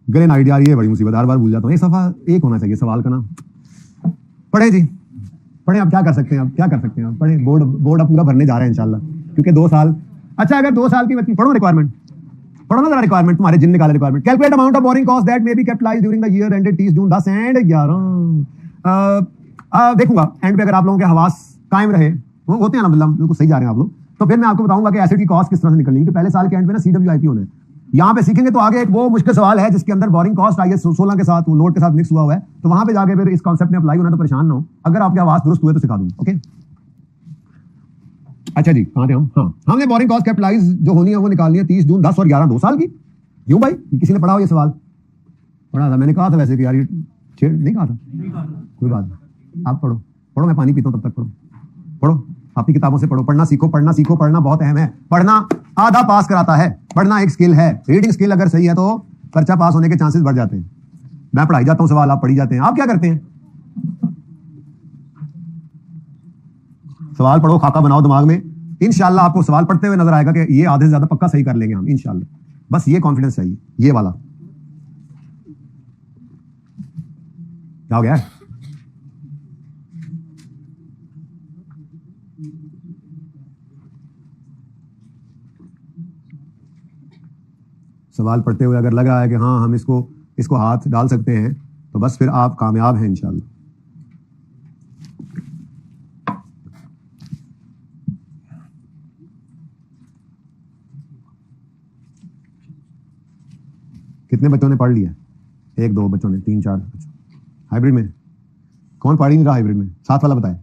Granite यार ये बड़ी मुसीबत, हर बार भूल जाता हूँ। एक सफा एक होना चाहिए सवाल का ना। पढ़े जी, पढ़े। आप क्या कर सकते हैं, आप क्या कर सकते हैं, आप पढ़े। बोर्ड अब पूरा भरने जा रहे हैं इंशाल्लाह, क्योंकि 2 साल। अच्छा, अगर 2 साल की पढ़ो रिक्वायरमेंट, पढ़ो ना जरा रिक्वायरमेंट, तुम्हारे जिन निकाले requirement. Calculate amount of borrowing cost that may be capitalised during the year ended 30 जून 10 एंड 11। देखूंगा एंड पे अगर आप लोगों के हवास कायम रहे, वो होते हैं अल्हम्दुलिल्लाह, बिल्कुल सही जा रहे हैं आप लोग, तो फिर मैं आपको बताऊंगा कि एसेट की कॉस्ट किस तरह से निकलनी है। पहले साल के एंड में ना CWIP होना है, यहाँ पे सीखेंगे। तो आगे एक वो मुश्किल सवाल है जिसके अंदर बोरिंग कॉस्ट IAS 16 के साथ नोट के साथ मिक्स हुआ है, तो वहां पे जाके फिर इस कॉन्सेप्ट में अप्लाई होना, तो परेशान ना हो। अगर आपके आवाज दुरुस्त हुए तो सिखा दूंगा, ओके। अच्छा जी, कहाँ थे हम? हाँ, हमने बोरिंग कॉस्ट कैपिटलाइज जो होनी है वो निकालनी है 30 जून 10 और 11 2 साल की। क्यों भाई, किसी ने पढ़ा हो ये सवाल? पढ़ा था, मैंने कहा था वैसे कि यार ये छेड़ नहीं कहा था, कोई बात नहीं। आप पढ़ो, पढ़ो, मैं पानी पीता हूँ तब तक। पढ़ो, पढ़ो, अपनी किताबों से पढ़ो। पढ़ना सीखो, पढ़ना सीखो, पढ़ना बहुत अहम है। पढ़ना आधा पास कराता है, पढ़ना एक स्किल है। रीडिंग स्किल अगर सही है तो पर्चा पास होने के चांसेस बढ़ जाते हैं। मैं पढ़ाई जाता हूँ सवाल, आप पढ़ी जाते हैं। आप क्या करते हैं? सवाल पढ़ो, खाका बनाओ दिमाग में। इंशाल्लाह आपको सवाल पढ़ते हुए नजर आएगा कि ये आधे से ज्यादा पक्का सही कर लेंगे हम इंशाल्लाह। बस ये कॉन्फिडेंस चाहिए, ये वाला। क्या हो गया? सवाल पढ़ते हुए अगर लग रहा है कि हाँ हम इसको हाथ डाल सकते हैं, तो बस फिर आप कामयाब हैं इंशाल्लाह। कितने बच्चों ने पढ़ लिया? 1 2 बच्चों ने, 3 4। हाइब्रिड में कौन पढ़ ही नहीं रहा? हाइब्रिड में 7 वाला बताए।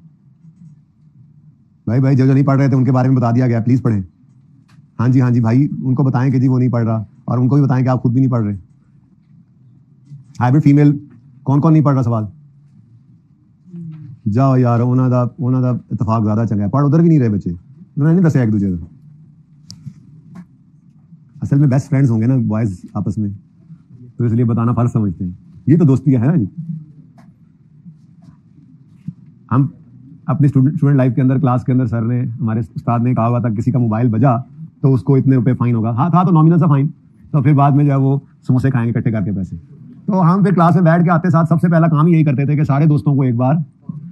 भाई जो नहीं पढ़ रहे थे उनके बारे में बता दिया गया, प्लीज पढ़ें। हाँ जी भाई, उनको बताएं कि जी वो नहीं पढ़ रहा, और उनको भी बताएं कि आप खुद भी नहीं पढ़ रहे। हाइब्रिड फीमेल कौन कौन नहीं पढ़ रहा? सवाल जाओ यार, उन्हों का इतफाक ज्यादा चंगा। पढ़ उधर भी नहीं रहे बच्चे, उन्होंने नहीं दसिया एक दूसरे को। असल में बेस्ट फ्रेंड्स होंगे ना बॉयज आपस में, तो इसलिए बताना फर्ज समझते हैं। ये तो दोस्ती है ना जी। हम अपनी स्टूडेंट लाइफ के अंदर, क्लास के अंदर, सर ने, हमारे उस्ताद ने कहा हुआ था किसी का मोबाइल बजा तो उसको इतने रुपए फाइन होगा। हाँ, था तो नॉमिनल सा फाइन, तो फिर बाद में जो है वो समोसे खाएंगे इकट्ठे करके पैसे। तो हम फिर क्लास में बैठ के आते साथ सबसे पहला काम यही करते थे कि सारे दोस्तों को एक बार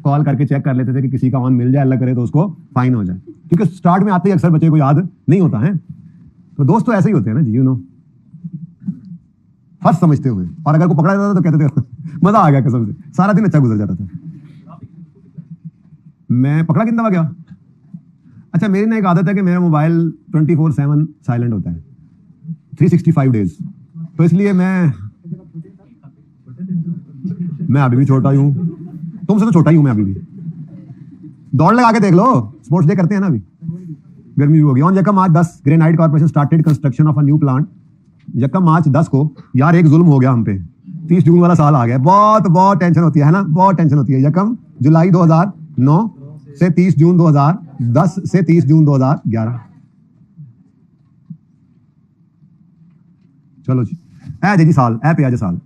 कॉल करके चेक कर लेते थे कि किसी का ऑन मिल जाए, अल्लाह करे तो उसको फाइन हो जाए, क्योंकि स्टार्ट में आते ही अक्सर बच्चे को याद नहीं होता है। तो दोस्त तो ऐसे ही होते हैं ना जी, यू नो, फर्स्ट समझते हुए। और अगर को पकड़ा जाता था तो कहते थे मजा आ गया कसम से, सारा दिन अच्छा गुजर जाता था। मैं पकड़ा कितना गया? अच्छा, मेरी ना एक आदत है कि मेरा मोबाइल 24/7 साइलेंट होता है 365 डेज, तो इसलिए मैं अभी भी छोटा ही हूँ, तुमसे तो छोटा ही हूँ मैं अभी भी। दौड़ लगा के देख लो, स्पोर्ट्स डे करते हैं ना अभी, गर्मी भी होगी। ऑन यकम मार्च 10 granite corporation started construction of a new plant. यकम मार्च 10 को, यार एक जुल्म हो गया हम पे, 30 जून वाला साल आ गया। बहुत टेंशन होती है ना, बहुत टेंशन होती है। यकम जुलाई 2009 से 30 जून 2010 से 30 जून 2011। चलो जी, जी साल ऐ पे आज साल।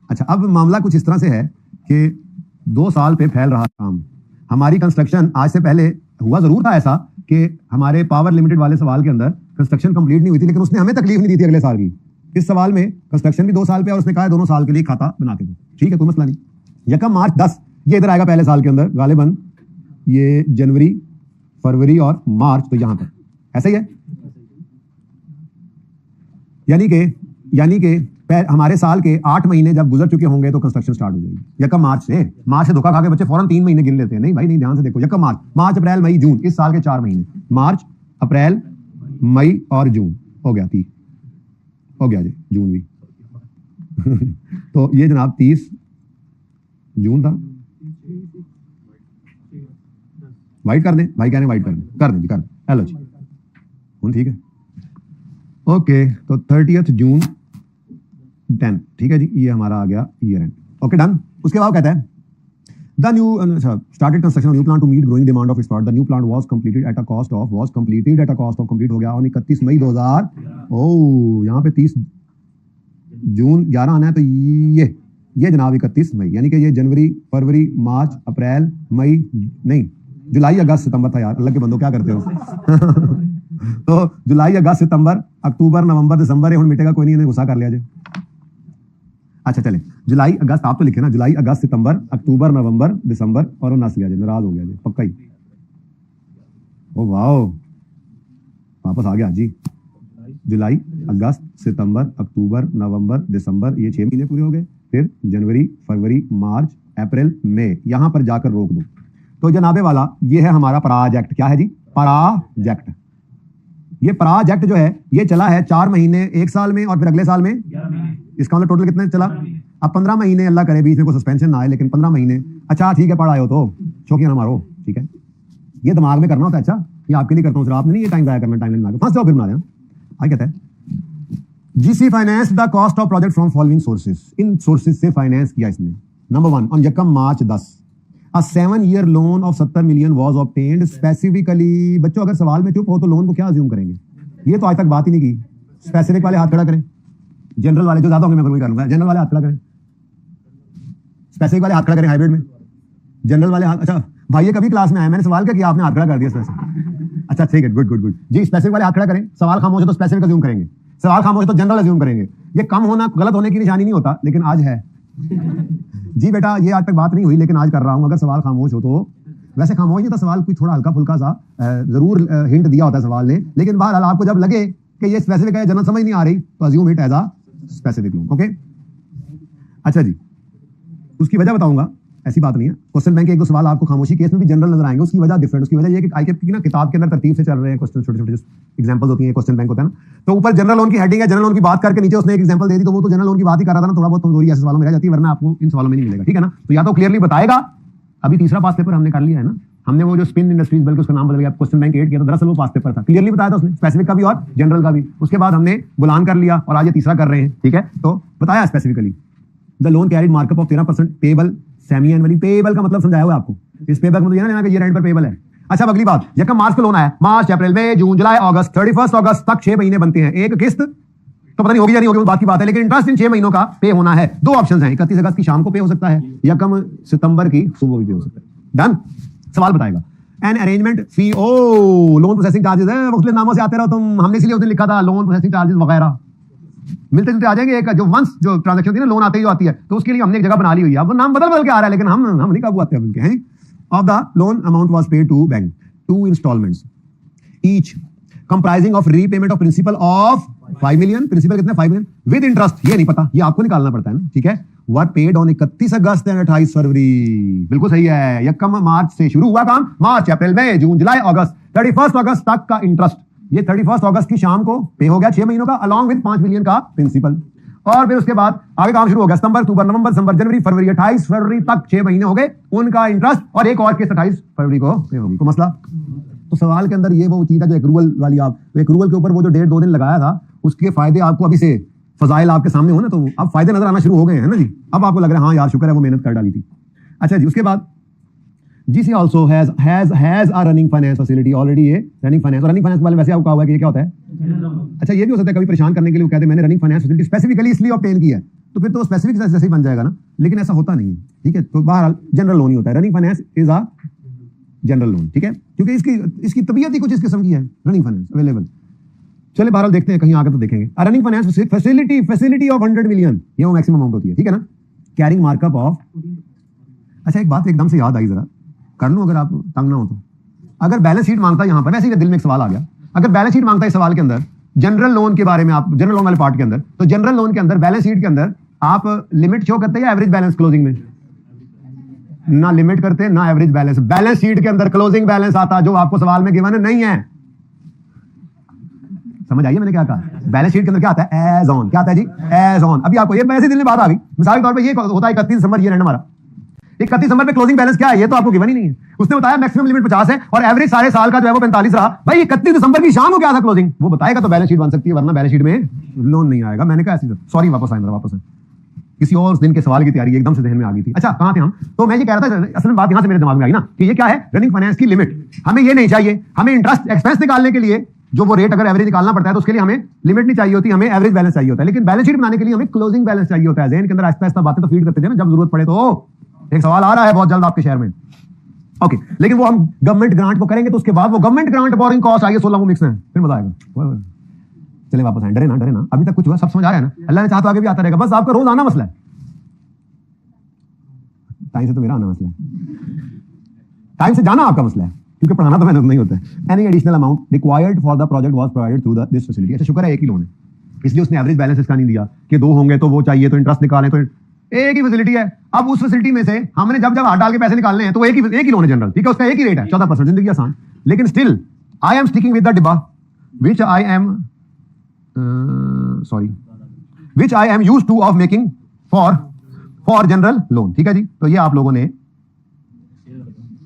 अच्छा, अब मामला कुछ इस तरह से है कि 2 साल पे फैल रहा काम। हमारी कंस्ट्रक्शन आज से पहले हुआ जरूर था ऐसा कि हमारे पावर लिमिटेड वाले सवाल के अंदर कंस्ट्रक्शन कंप्लीट नहीं हुई थी, लेकिन उसने हमें तकलीफ नहीं दी थी अगले साल की। इस सवाल में कंस्ट्रक्शन भी 2 साल पे, और उसने कहा दोनों साल के लिए खाता बना के दो, ठीक है, कोई मसला नहीं। यकम मार्च 10 ये इधर आएगा पहले साल के अंदर, गालिबन ये जनवरी, फरवरी और मार्च, तो यहां पर ऐसा ही है। यानी कि हमारे साल के 8 महीने जब गुजर चुके होंगे तो कंस्ट्रक्शन स्टार्ट हो जाएगी। यकम मार्च से धोखा खा के बच्चे फौरन 3 महीने गिन लेते हैं। नहीं भाई नहीं, ध्यान से देखो। यकम मार्च अप्रैल मई जून, इस साल के 4 महीने, मार्च अप्रैल मई और जून हो गया 30, हो गया जी जून भी तो ये जनाब 30 जून था। वाइट कर दें भाई, कह रहे हैं वाइट कर दें जी, कर दें। हेलो जी, ठीक है, ओके। तो 30 जून 10, ठीक है जी, ये हमारा आ गया ईयर एंड। Okay done. उसके बाद कहता है the new started construction of new plant to meet growing demand of its product. The new plant was completed at a cost of complete हो गया ऑन 31 मई 2000। ओ यहाँ पे 30 जून 11 आना है, तो ये जनाब 31 मई, यानी कि ये जनवरी, फरवरी, मार्च, अप्रैल, मई, नहीं जुलाई, अगस्त, सितंबर था यार। अल्लाह के बंदो क्या करते हो तो जुलाई, अगस्त, सितंबर अक्टूबर नवंबर दिसंबर हूँ मिटेगा कोई नहीं, इन्हें गुस्सा कर लिया जे। अच्छा चले, जुलाई अगस्त आप तो लिखे ना, जुलाई अगस्त सितंबर अक्टूबर नवंबर दिसंबर और वो नस लिया जे, नाराज हो गया जी पक्का ही। ओ वाह, वापस आ गया जी। जुलाई अगस्त सितंबर अक्टूबर नवंबर दिसंबर, ये 6 महीने पूरे हो गए। फिर जनवरी फरवरी मार्च अप्रैल मई, यहां पर जाकर रोक दो। तो जनाबे वाला ये है हमारा प्रोजेक्ट, क्या है जी? प्रोजेक्ट। ये प्रोजेक्ट जो है ये चला है 4 महीने एक साल में और फिर अगले साल में, इसका मतलब टोटल कितने चला? अब 15 महीने, अल्लाह करे बीच में कोई सस्पेंशन ना आए, लेकिन 15 महीने। अच्छा ठीक है, पढ़ आए हो तो शौकिया ना मारो, ठीक है, ये दिमाग में करना होता है। अच्छा ये आपके लिए करता हूँ, आपने नहीं ये टाइम जाया करना, टाइम लाइन फंस जाओ फिर बना देना। आगे कहता है GC finance the cost of project from following sources, in sources से फाइनेंस किया इसने। नंबर 1 ऑन यकम मार्च 10 अ 7-year loan of 70 million was obtained specifically. बच्चों अगर सवाल में चुप हो तो लोन को क्या अज्यूम करेंगे? ये तो आज तक बात ही नहीं की। स्पेसिफिक वाले हाथ खड़ा करें, जनरल वाले जो ज्यादा होंगे मैं वही करूंगा, जनरल वाले हाथ खड़ा करें, स्पेसिफिक वाले हाथ खड़ा करें हाइब्रिड में, जनरल वाले हाथ। अच्छा भाई ये कभी क्लास में आया, मैंने सवाल किया आपने हाथ खड़ा कर दिया स्पेसिफिक। अच्छा ठीक है, गुड गुड गुड जी। स्पेसिफिक वाले हाथ खड़ा करें, सवाल खामोश है तो स्पेसिफिक अज्यूम करेंगे, सवाल खामोश है तो जनरल अज्यूम करेंगे। ये कम होना गलत होने की निशानी नहीं होता, लेकिन आज है जी बेटा, ये आज तक बात नहीं हुई लेकिन आज कर रहा हूं। अगर सवाल खामोश हो तो, वैसे खामोश नहीं था सवाल, कोई थोड़ा हल्का फुल्का सा जरूर हिंट दिया होता है सवाल ने, लेकिन बहरहाल आपको जब लगे कि ये स्पेसिफिक है, जनरल समझ नहीं आ रही, तो assume it as a specific loan. Okay अच्छा जी, उसकी वजह बताऊंगा, ऐसी बात नहीं है। क्वेश्चन बैंक के 1-2 सवाल आपको खामोशी केस में भी जनरल नजर आएंगे, उसकी वजह डिफरेंट। उसकी वजह ये कि आईकेएफ की ना किताब के अंदर तरतीब से चल रहे हैं क्वेश्चन, छोटे छोटे एग्जांपल्स होती हैं, क्वेश्चन बैंक होता है ना, तो ऊपर जनरल लोन की हेडिंग है, जनरल लोन की बात करके नीचे उसने एक एग्जांपल दे दी, तो वो तो जनरल लोन की बात ही कर रहा था ना, थोड़ा बहुत कमजोरी ऐसे सवालों में रह जाती है, वरना आपको इन सवालों में नहीं मिलेगा, ठीक है ना। तो या तो क्लियरली बताएगा, अभी तीसरा पास पेपर हमने कर लिया है ना, हमने वो जो स्पिन इंडस्ट्रीज बल्कि उसका नाम बदल गया, क्वेश्चन बैंक 8 किया था, दरअसल वो पास पेपर था, क्लियरली बताया था उसने, स्पेसिफिक का भी और जनरल का भी। उसके बाद हमने बुलान कर लिया और आज ये तीसरा कर रहे हैं, ठीक है। तो बताया specifically the loan carried markup of 13% payable semi annually. Payable का मतलब समझाया हुआ आपको, इस पेबल का मतलब ये ना लेना कि ये रेंट पर पेबल है। अच्छा अब अगली बात, यकम मार्च को लोन आया, मार्च अप्रैल मई जून जुलाई अगस्त, 31 अगस्त तक 6 महीने बनते हैं। एक किस्त तो पता नहीं होगी या नहीं होगी, वो बात की बात है, लेकिन इंटरेस्ट इन 6 महीनों का पे होना है। 2 ऑप्शन हैं, 31 अगस्त की शाम को पे हो सकता है, यकम सितंबर की सुबह भी पे हो सकता है। डन, सवाल बताएगा। An arrangement fee, or loan processing charges है, मुख्तलिफ नामों से आते रहो तुम, हमने इसलिए उस दिन लिखा था लोन प्रोसेसिंग चार्जेस वगैरह, मिलते जुलते आ जाएंगे। एक जो वंस जो ट्रांजैक्शन थी ना लोन आते ही जो आती है, तो उसके लिए हमने एक जगह बना ली हुई है, अब वो नाम बदल बदल के आ रहा है, लेकिन हम नहीं काबू आते हैं उनके हैं। Of the loan amount was paid to bank 2 instalments each comprising of repayment of principal of 5 million. Principal कितना? 5 मिलियन विद इंटरेस्ट, ये नहीं पता, ये आपको निकालना पड़ता है ना, ठीक है। वर पेड ऑन 31 अगस्त एंड 28 फरवरी, बिल्कुल सही है। यकम मार्च से शुरू हुआ काम, मार्च अप्रैल मई जून जुलाई अगस्त, 31 अगस्त तक का इंटरेस्ट, ये 31 अगस्त की शाम को पे हो गया 6 महीनों का, अलॉन्ग विद 5 मिलियन का प्रिंसिपल। और फिर उसके बाद आगे काम शुरू हो गया, सितंबर अक्टूबर नवंबर दिसंबर जनवरी फरवरी, 28 फरवरी तक 6 महीने हो गए उनका इंटरेस्ट, और एक और किस्त 28 फरवरी को पे होगी। तो मसला, तो सवाल के अंदर ये वो चीज है जो एक्रूवल वाली, आप एक्रूवल के ऊपर वो जो 1.5-2 दिन लगाया था, उसके फायदे आपको अभी से फजाइल आपके सामने हो ना, तो अब फायदे नजर आना शुरू हो गए हैं ना जी। अब आपको लग रहा है हाँ यार शुक्र है वो मेहनत कर डाली थी। अच्छा जी, उसके बाद GC also has a running finance facility already, ये रनिंग फाइनेंस, और रनिंग फाइनेंस वाले वैसे आपको कहा हुआ है कि ये क्या होता है। अच्छा ये भी हो सकता है कभी परेशान करने के लिए वो कहते हैं मैंने रनिंग फाइनेंस फैसिलिटी स्पेसिफिकली इसलिए ऑब्टेन की है, तो फिर तो स्पेसिफिक जैसे ही बन जाएगा ना, लेकिन ऐसा होता नहीं है, ठीक है। तो बहरहाल जनरल लोन ही होता है, running finance is a general loan, ठीक है, क्योंकि इसकी तबीयत ही कुछ इस किस्म की है, रनिंग फाइनेंस अवेलेबल। चलिए बहरहाल देखते हैं, कहीं आगे तो देखेंगे। Running finance facility of 100 million, ये वो मैक्सिमम अमाउंट होती है, ठीक है ना। कैरिंग मार्कअप ऑफ, अच्छा एक बात एकदम से याद आई, जरा कर लूं अगर आप तंग ना हो तो, अगर बैलेंस शीट मांगता है यहाँ पर, वैसे ही दिल में एक सवाल आ गया, अगर बैलेंस शीट मांगता है इस सवाल के अंदर जनरल लोन के बारे में, आप जनरल लोन वाले पार्ट के अंदर, तो जनरल लोन के अंदर बैलेंस शीट के अंदर आप लिमिट शो करते हैं या एवरेज बैलेंस क्लोजिंग में? ना लिमिट करते ना एवरेज बैलेंस, बैलेंस शीट के अंदर क्लोजिंग बैलेंस आता जो आपको सवाल में गिवन नहीं है। समझ आइए मैंने क्या कहा, बैलेंस शीट के अंदर क्या आता है? As on. क्या आता है जी? As on. अभी आपको ये वैसे दिल में बात आ गई, मिसाल के तौर पे ये होता है 31 दिसंबर, ये रहने हमारा 31 दिसंबर पे क्लोजिंग बैलेंस क्या है, ये तो आपको गिवन ही नहीं है। उसने बताया मैक्सिमम लिमिट 50 है और एवरेज सारे साल का जो है वो 45 रहा। भाई 31 दिसंबर की शाम को क्या था क्लोजिंग, वो बताएगा तो बैलेंस शीट बन सकती है, वरना बैलेंस शीट में लोन नहीं आएगा। मैंने कहा ऐसी, सॉरी वापस आए, वापस आए, किसी और दिन के सवाल की तैयारी एकदम से ध्यान में आ गई थी। अच्छा कहां थे हम? तो मैं ये कह रहा था, असल में बात यहां से मेरे दिमाग में आई ना कि ये क्या है, रनिंग फाइनेंस की लिमिट। हमें ये नहीं चाहिए, हमें इंटरेस्ट एक्सपेंस निकालने के लिए जो वो रेट अगर एवरेज निकालना पड़ता है तो उसके लिए हमें लिमिट नहीं चाहिए होती, हमें एवरेज बैलेंस चाहिए होता है। लेकिन बैलेंस शीट बनाने के लिए हमें क्लोजिंग बैलेंस चाहिए होता है। ज़हन के अंदर आहिस्ता आहिस्ता बातें तो फीड करते जाए ना, जब जरूरत पड़े तो। एक सवाल आ रहा है बहुत जल्द आपके शहर में, ओके, लेकिन वो हम गवर्नमेंट ग्रांट को करेंगे तो उसके बाद वो गवर्नमेंट ग्रांट बोरिंग कॉस्ट आइए 16 वो मिक्स है, फिर मजा आएगा। चले वापस आए, डरे ना, अभी तक कुछ हुआ, सब समझ आ रहा है ना, अल्लाह ने चाहा तो आगे भी आता रहेगा, बस आपका रोज आना मसला है। टाइम से तो मेरा आना मसला है, टाइम से जाना आपका मसला है, क्योंकि पढ़ाना तो मैंने नहीं होता है। Any additional amount required for the project was provided through this facility. अच्छा शुक्र है एक ही लोन है, इसलिए उसने एवरेज बैलेंस इसका नहीं दिया कि दो होंगे तो वो चाहिए तो इंटरेस्ट निकालें, तो एक ही फैसिलिटी है। अब उस फैसिलिटी में से हमने जब हाथ डाल के पैसे निकालने हैं तो एक ही लोन है जनरल, ठीक है, उसका एक ही रेट है 14%, जिंदगी आसान। लेकिन still I am sticking with the डिब्बा which I am used to of making for general loan, ठीक है जी। तो ये आप लोगों ने,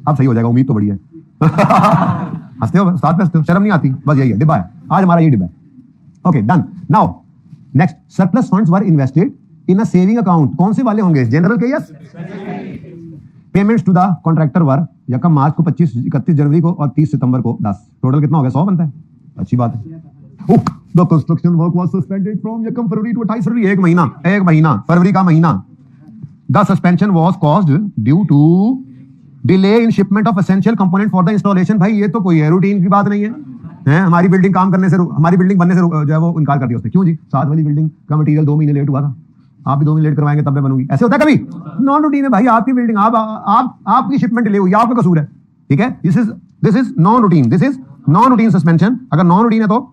अब सही हो जाएगा, उम्मीद तो बड़ी है। हंसते हो, साथ में हंसते हो, शर्म नहीं आती, बस यही है, डिब्बा है आज हमारा, ये डिब्बा है। Okay done. Now next, surplus funds were invested in a saving account. कौन से वाले होंगे, जनरल के? Yes. Payments to the contractor were यकम मार्च को 25, 31 जनवरी को और 30 सितंबर को 10। टोटल कितना हो गया, 100 बनता है, अच्छी बात है। The construction work was suspended from यकम फरवरी टू 28 फरवरी, एक महीना फरवरी का महीना। The suspension was caused due to delay in shipment of essential component for the installation. भाई ये तो कोई है, रूटीन की बात नहीं है, हमारी बिल्डिंग बनने से जो है वो इनकार कर दिया उसने। क्यों जी, 7 वाली बिल्डिंग का मटेरियल 2 महीने लेट हुआ था, आप भी 2 महीने लेट करवाएंगे तब मैं बनूंगी, ऐसे होता है कभी? नॉन रूटीन है भाई, आपकी बिल्डिंग, आपकी शिपमेंट डिले हुई, आपका कसूर है, ठीक है। This is non routine suspension. अगर नॉन रूटीन है तो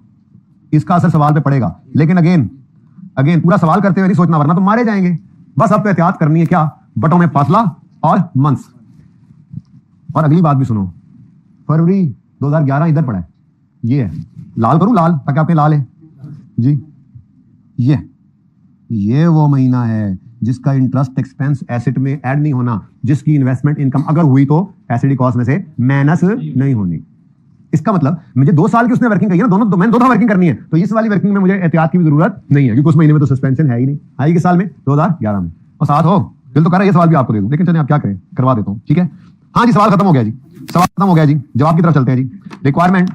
इसका असर सवाल पे पड़ेगा, लेकिन अगेन पूरा सवाल करते हुए नहीं सोचना, वरना तो मारे जाएंगे। बस आपको एहतियात करनी है, क्या, बटों में फासला और मंथ्स। और अगली बात भी सुनो, फरवरी 2011 इधर पड़ा है, ये है, लाल करूं लाल ताकि आपके लाल है जी, ये वो महीना है जिसका इंटरेस्ट एक्सपेंस एसेट में ऐड नहीं होना, जिसकी इन्वेस्टमेंट इनकम अगर हुई तो एसिडी कॉस्ट में से माइनस नहीं होनी। इसका मतलब मुझे 2 साल की उसने वर्किंग कही है ना, मैंने दो वर्किंग करनी है, तो इस वाली वर्किंग में मुझे एहतियात की भी जरूरत नहीं है, क्योंकि उस महीने में तो सस्पेंशन है ही नहीं। आएगी किस साल में, 2011 में। और साथ हो दिल तो कर रहा है ये सवाल भी आपको दे दूं, लेकिन चलिए आप क्या करें, करवा देता हूं, ठीक है। हाँ जी, सवाल खत्म हो गया जी, जवाब की तरफ चलते हैं जी। रिक्वायरमेंट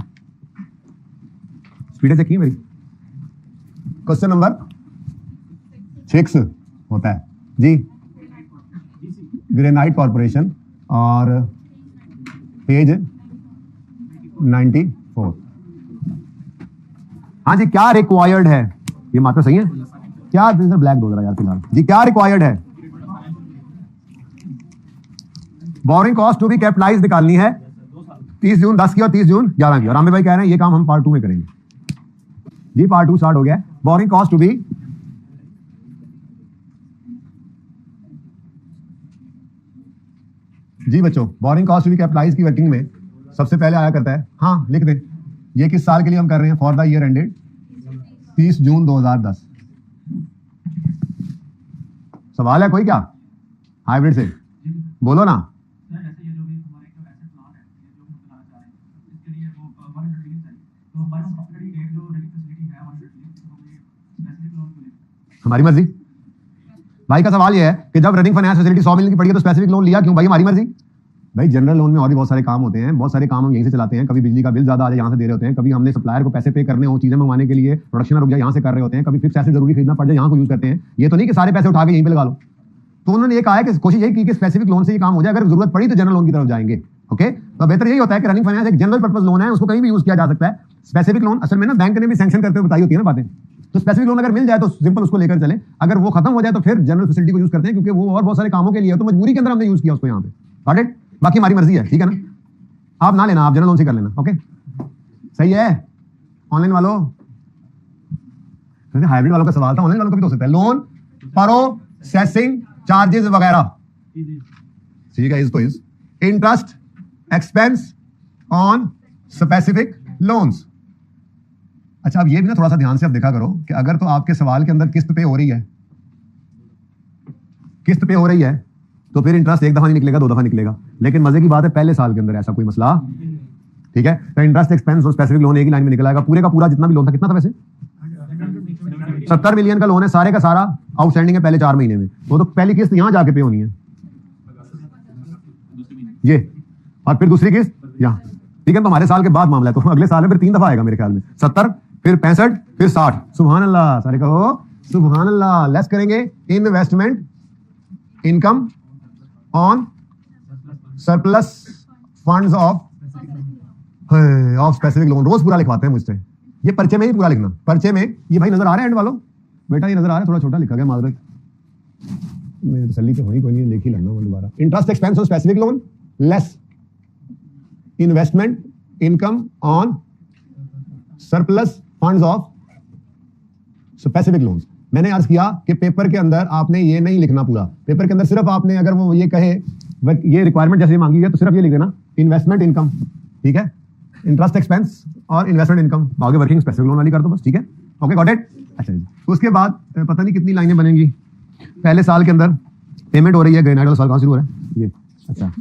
स्पीड से की मेरी। क्वेश्चन नंबर 6 होता है जी, ग्रेनाइट कॉर्पोरेशन और पेज 94। हाँ जी, क्या रिक्वायर्ड है, ये मात्रा सही है क्या, ब्लैक दो जरा यार फिलहाल जी, क्या रिक्वायर्ड है? Borrowing cost to be capitalise निकालनी है, 30 जून 10 की और 30 जून 11 की। और रामे भाई कह रहे हैं ये काम हम पार्ट 2 में करेंगे जी, पार्ट 2 स्टार्ट हो गया। बोरिंग कॉस्ट टू बी जी बच्चों, borrowing cost to be capitalise की वर्किंग में सबसे पहले आया करता है, हाँ लिख दें, ये किस साल के लिए हम कर रहे हैं, फॉर द ईयर एंडेड 30 जून 2010। सवाल है कोई क्या, हाइब्रिड से बोलो ना। हमारी मर्जी। भाई का सवाल ये है कि जब रनिंग फाइनेंस फैसिलिटी 100 मिलियन की पड़ी है तो स्पेसिफिक लोन लिया क्यों? भाई हमारी मर्जी। भाई जनरल लोन में और भी बहुत सारे काम होते हैं, बहुत सारे काम हम यहीं से चलाते हैं। कभी बिजली का बिल ज्यादा आ जाए यहाँ से दे रहे होते हैं, कभी हमने सप्लायर को पैसे पे करने हो चीजें मंगवाने के लिए, प्रोडक्शन रुक जाए यहाँ से कर रहे होते हैं, कभी फिक्स एसेट जरूरी खरीदना पड़ जाए यहाँ को यूज करते हैं। ये तो नहीं कि सारे पैसे उठा के यहीं पे लगा लो। तो उन्होंने ये कहा है कि कोशिश यही की कि स्पेसिफिक लोन से ये काम हो जाए, अगर जरूरत पड़ी तो जनरल लोन की तरफ जाएंगे। ओके, तो बेहतर यही होता है कि रनिंग फाइनेंस एक जनरल पर्पस लोन है, उसको कहीं भी यूज किया जा सकता है। स्पेसिफिक लोन असल में ना बैंक ने भी सैंक्शन करते हुए बताई होती है ना बातें, तो स्पेसिफिक लोन अगर मिल जाए तो सिंपल उसको लेकर चले, अगर वो खत्म हो जाए तो फिर जनरल फैसिलिटी को यूज करते हैं, क्योंकि वो और बहुत सारे कामों के लिए है, तो मजबूरी के अंदर हमने यूज किया उसको यहाँ पे। Got it? बाकी हमारी मर्जी है, ठीक है ना, आप ना लेना, आप जनरल लोन से कर लेना। ओके सही है। ऑनलाइन वालों, हाइब्रिड वालों का सवाल था, ऑनलाइन वालों का भी तो हो सकता है। लोन प्रोसेसिंग चार्जेस वगैरह, ठीक है, इसको is interest expense on specific loans. अच्छा, अब ये भी ना थोड़ा सा ध्यान से अब देखा करो कि अगर तो आपके सवाल के अंदर किस्त पे हो रही है तो फिर इंटरेस्ट एक दफा नहीं निकलेगा, 2 दफा निकलेगा। लेकिन मजे की बात है पहले साल के अंदर ऐसा कोई मसला, ठीक है, तो इंटरेस्ट एक्सपेंस और स्पेसिफिक लोन एक ही लाइन में निकल आएगा। पूरे का पूरा जितना भी लोन था, कितना था वैसे, 70 मिलियन का लोन है, सारे का सारा आउटस्टैंडिंग है पहले 4 महीने में, वो तो पहली किस्त यहां जाके पे होनी है ये, और फिर दूसरी किस्त यहाँ, ठीक है। तो हमारे साल के बाद मामला है, तो अगले साल में फिर 3 दफा आएगा मेरे ख्याल में, 70 फिर 65 फिर 60। सुभान अल्लाह, सारे कहो सुभान अल्लाह। लेस करेंगे investment income on surplus funds of specific loan. रोज पूरा लिखवाते हैं मुझसे, ये पर्चे में ही पूरा लिखना, पर्चे में ये भाई नजर आ रहा है एंड वालों, बेटा ये नजर आ रहा है, थोड़ा छोटा लिखा गया, माजरत मेरी तसल्ली तो होनी कोई नहीं, लिख ही लेना वो दोबारा। Interest expense on specific loan less investment income on surplus funds of specific loans. मैंने अर्ज किया कि पेपर के अंदर आपने ये नहीं लिखना पूरा, पेपर के अंदर सिर्फ आपने अगर वो ये कहे ये रिक्वायरमेंट जैसे मांगी है तो सिर्फ ये लिख देना इन्वेस्टमेंट इनकम, ठीक है, इंटरेस्ट एक्सपेंस और इन्वेस्टमेंट इनकम, आगे वर्किंग स्पेसिफिक लोन वाली कर दो बस, ठीक है, ओके गॉट इट। अच्छा जी, उसके बाद पता नहीं कितनी लाइनें बनेंगी, पहले साल के अंदर पेमेंट हो रही है, ग्रेनाइट वाला साल कहाँ शुरू हो रहा है ये, अच्छा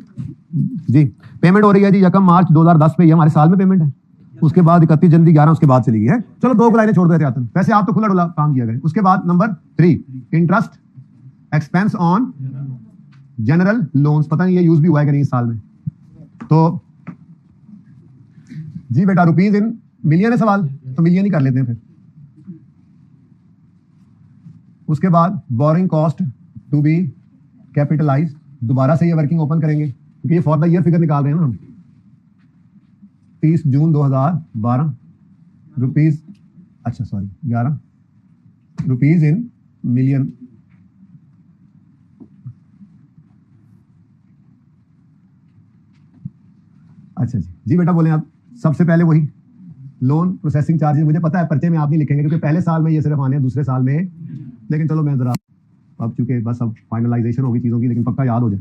जी पेमेंट हो रही है जी 1 मार्च 2010 पे, ये हमारे साल में पेमेंट है, उसके बाद 31 जनवरी 11 उसके बाद चली गई है, चलो 2 लाइनें छोड़ देते हैं, वैसे आप तो खुला डुला काम किया गया। उसके बाद number 3 interest expense on general loans, पता नहीं ये यूज भी हुआ है कि नहीं इस साल में, तो जी बेटा रुपीज इन मिलियन है सवाल, तो मिलियन ही कर लेते हैं फिर। उसके बाद borrowing cost to be capitalise, दोबारा से ये वर्किंग ओपन करेंगे क्योंकि ये फॉर द ईयर फिगर निकाल रहे हैं ना हम। 30 जून 2012 रुपीज, अच्छा सॉरी 11 रुपीज इन मिलियन, अच्छा जी बेटा बोले आप। सबसे पहले वही लोन प्रोसेसिंग चार्जेस, मुझे पता है पर्चे में आप नहीं लिखेंगे क्योंकि पहले साल में ये सिर्फ आने हैं, दूसरे साल में, लेकिन चलो मैं जरा अब चूंकि बस अब फाइनलाइजेशन होगी चीज़ों की, लेकिन पक्का याद हो जाए।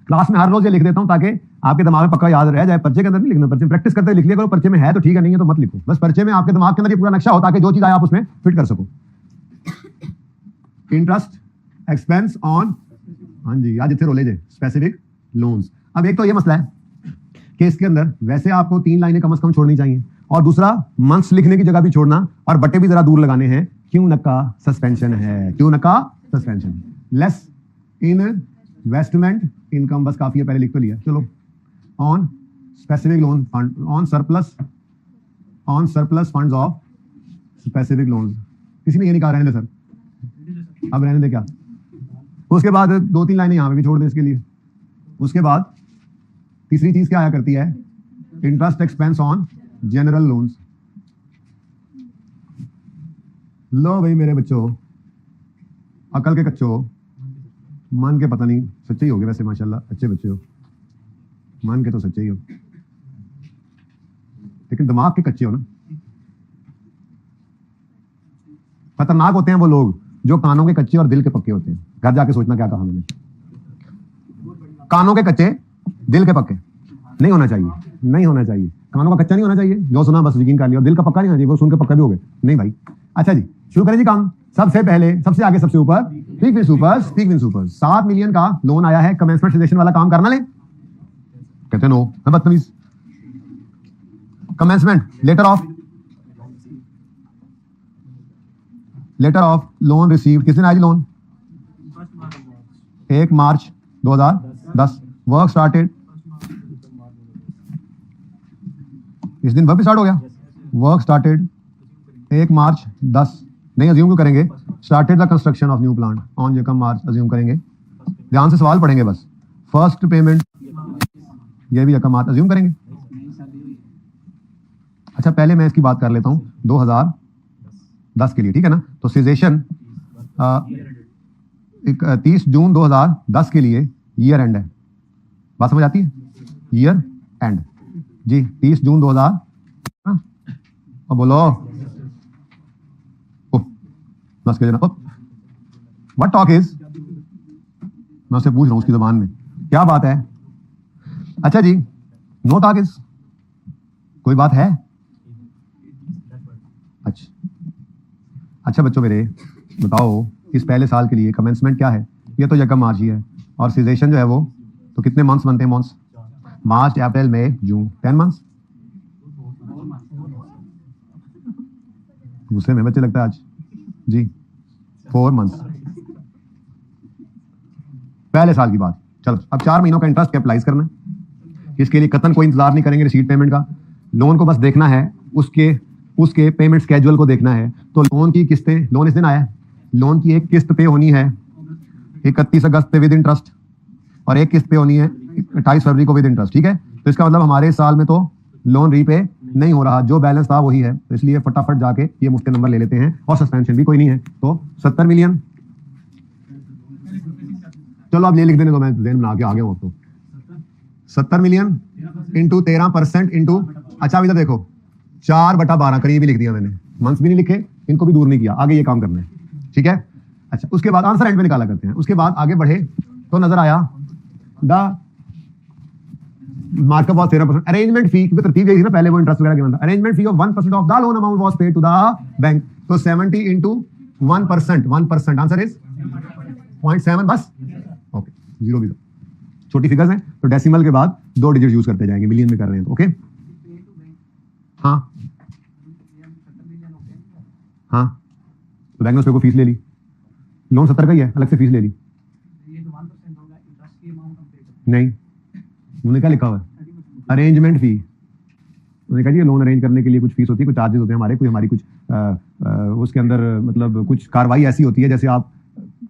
क्लास में हर रोज ये लिख देता हूँ ताकि आपके दिमाग में पक्का याद रह जाए, पर्चे के अंदर नहीं लिखना, पर्चे में प्रैक्टिस करते लिख लिया करो, पर्चे में है तो ठीक है, नहीं है तो मत लिखो, बस पर्चे में आपके दिमाग के अंदर ये पूरा नक्शा हो ताकि जो चीज़ आए आप उसमें फिट कर सको। इंटरेस्ट एक्सपेंस ऑन, हाँ जी आज इतने रोले जे स्पेसिफिक लोन्स। अब एक तो ये मसला है कि इसके अंदर वैसे आपको 3 लाइनें कम से कम छोड़नी चाहिए, और दूसरा मंथ्स लिखने की जगह भी छोड़ना, और बट्टे भी जरा दूर लगाने हैं, क्यों नका सस्पेंशन है, क्यों नका सस्पेंशन, लेस इन्वेस्टमेंट इनकम, बस काफी है, पहले लिख तो लिया, चलो on specific loan fund, on surplus funds of specific loans. किसी ने ये नहीं कहा रहने दे सर, अब रहने दे क्या। उसके बाद 2-3 लाइनें यहां पे भी छोड़ दें इसके लिए। उसके बाद तीसरी चीज क्या आया करती है, interest expense on general loans. लो भाई मेरे बच्चों, अकल के कच्चों, मन के पता नहीं सच्चे ही हो गए, वैसे माशाल्लाह अच्छे बच्चे हो, मन के तो सच्चे ही हो, लेकिन दिमाग के कच्चे हो ना। खतरनाक होते हैं वो लोग जो कानों के कच्चे और दिल के पक्के होते हैं। घर जाके सोचना क्या कहा मैंने, कानों के कच्चे दिल के पक्के नहीं होना चाहिए, नहीं होना चाहिए, कानों का कच्चा नहीं होना चाहिए, जो सुना बस यकीन कर लिया, दिल का पक्का नहीं होना चाहिए, वो सुन के पक्का भी हो गए नहीं भाई। अच्छा जी शुरू करें जी काम। सबसे पहले सबसे आगे सबसे ऊपर स्पीक विद सुपर 7 मिलियन का लोन आया है, कमेंसमेंट सेशन वाला काम करना ले, कहते नो मैं बदतमीज। Commencement letter of loan received, किस दिन आया जी लोन, 1 मार्च 2010। वर्क स्टार्टेड, इस दिन वर्क भी स्टार्ट हो गया, वर्क स्टार्टेड 1 मार्च 10, नहीं अज्यूम क्यों करेंगे, started the construction of new plant on 1 March assume करेंगे, ध्यान से सवाल पढ़ेंगे बस। फर्स्ट पेमेंट ये भी 1 मार्च अज्यूम करेंगे। अच्छा पहले मैं इसकी बात कर लेता हूं 2010 के लिए, ठीक है ना, तो सीजेशन 30 जून 2010 के लिए ईयर एंड है, बात समझ आती है, ईयर एंड जी 30 जून 2000, अब बोलो बस के जना व्हाट टॉक इज, मैं उससे पूछ रहा हूं उसकी जुबान में क्या बात है। अच्छा जी नो टॉक इज, कोई बात है, अच्छा बच्चों मेरे बताओ इस पहले साल के लिए कमेंसमेंट क्या है, ये तो 1 मार्च ही है, और सीजेशन जो है वो तो कितने मंथ्स बनते हैं, मंथ्स मार्च अप्रैल मई जून, 10 मंथ्स। गुस्से में बच्चे लगता है आज जी, 4 मंथ्स पहले साल की बात। चलो अब 4 महीनों का इंटरेस्ट कैपिटलाइज करना है, इसके लिए कतन कोई इंतजार नहीं करेंगे रिसीट पेमेंट का, लोन को बस देखना है, उसके पेमेंट स्केड्यूल को देखना है। तो लोन की किस्तें, लोन इस दिन आया है, लोन की एक किस्त पे होनी है 31 अगस्त पे विद इंटरेस्ट, और एक किस्त पे होनी है 28 फरवरी को विद इंटरेस्ट, ठीक है। तो इसका मतलब हमारे साल में तो लोन रीपे नहीं हो रहा, जो बैलेंस था वही है, तो इसलिए फटाफट जाके ये मुफ्त नंबर ले लेते हैं और सस्पेंशन भी कोई नहीं है, तो 70 मिलियन। चलो अब ये लिख देने दो, मैं ज़हन बना के आ गया हूं। तो 70 मिलियन इंटू 13% इंटू, अच्छा अभी तो देखो 4/12 करीब ही लिख दिया मैंने, मंथ्स भी नहीं लिखे, इनको भी दूर नहीं किया, आगे ये काम करना है, ठीक है। अच्छा उसके बाद आंसर एंड में निकाला करते हैं। उसके बाद आगे बढ़े तो नजर आया द मार्कअप ऑफ 13%। अरेंजमेंट फी, क्योंकि तरतीब यही थी ना, पहले वो इंटरेस्ट वगैरह गिवन था। Arrangement fee of 1% of the loan amount was paid to the bank, तो 70 इंटू 1%, आंसर इज 0.7 बस, ओके, जीरो भी छोटी फिगर्स हैं तो डेसिमल के बाद 2 डिजिट यूज करते जाएंगे, मिलियन में कर रहे हैं तो ओके। हाँ हाँ, तो बैंक ने उस पे को फीस ले ली, लोन 70 का ही है, अलग से फीस ले ली। नहीं, उन्होंने क्या लिखा हुआ है, अरेंजमेंट फी। उन्होंने कहा जी लोन अरेंज करने के लिए कुछ फीस होती है, कुछ चार्जेस होते हैं हमारे, कोई हमारी कुछ उसके अंदर मतलब कुछ कार्रवाई ऐसी होती है, जैसे आप